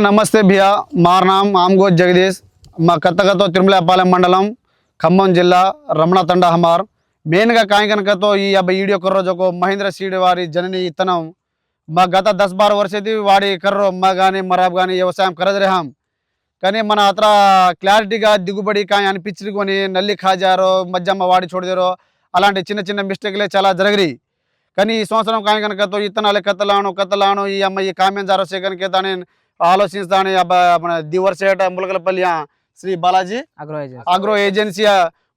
नमस्ते भैया मार नाम आमगोज जगदीश मा कत्तगा तो तिरुमलापालెం मंडलम खम्मम जिला रमणा तंडा हमार मेन గా కాయకనక तो ఈ అబ్బ వీడియో కర్రో జోకో మహేంద్ర సీడ్ వారి జనని ఇతనం మా గత 10-12 ವರ್ಷది వాడి కర్రో మా గాని మరాబ్ గాని వ్యవసాయం కరదరే హం కానీ మన అత్ర క్లారిటీగా దిగుబడి కాయ అనిపించుకొని నల్లి ఖాజారో మధ్యమ వాడి చూడదేరో అలాంటి చిన్న చిన్న మిస్టేక్లే చాలా జరగరి కానీ ఈ సంవత్సరం కాయ కనుక तो ఇత్తనాలే కత్తలాను ఈ అమ్మ ఈ కామెంట్ జారో సేకనకే తానే ఆలోచిస్తానే అబ్బ మన దివర్సేట ములకలపల్లి श्री बालाजी अग्रो एजेंसी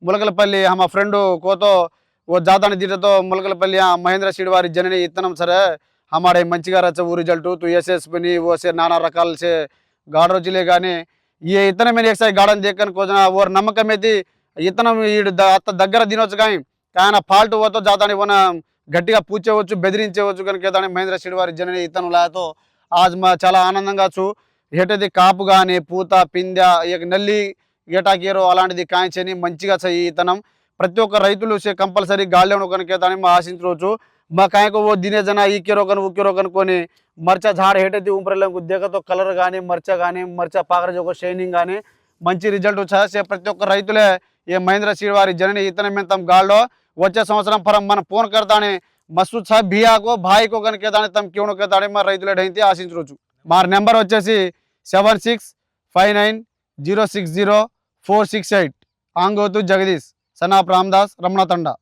मुलकलपल्ली हम फ्रेंड को तो वो जाता दीटा तो मुलकलपल्ली महेंद्र सीड वारी जननी इतनम सर हमारे मंचिगा रच वो रिजल्ट तो एसएस बनी वो से नाना रकाल से गाड़ो जिले गाने ये इतने में एक साइड गार्डन देखकर खोजना और नमक में थी इतना दग्गर दिनोच का क्या फाल्ट हुआ तो जाता नहीं वना गट्टिगा पूछे बेदरी कहता महेंद्र सीड वारी जननी इतन लाया तो आज मैं చాలా ఆనందంగా చూ ఏటది కాపు గాని పూత పిందె ఇక నల్లి గేటాకీరో అలాంటిది కాయించని మంచిగా ఈ ఇతనం ప్రతి ఒక్క రైతులు కంపల్సరీ గాలిలో కనుకేతాని మా ఆశించవచ్చు మా కాయకు ఓ దినే జన ఈ కిరో కను కిరో కనుకొని మర్చ झाड़ ఏటది ऊपरలో దేకతో కలర్ గాని మర్చ పాకర జోకో షైనింగ్ గాని మంచి రిజల్ట్ వచ్చే ప్రతి ఒక్క రైతులే ఈ మహేంద్ర సీడ్ వారి జనని ఇతనం में తమ గాల్లో వచ్చే సంవత్సరం పరం మన ఫోన్ करताने मसूद साहब भिया को भाई को कనుకేతాని తమ క్యూను కేతాని మా రైతులే ఢైంతి ఆశించవచ్చు మా నెంబర్ వచ్చేసి 7659060468 आंगोतु जगदीश सनाप रामदास रमणा तंडा।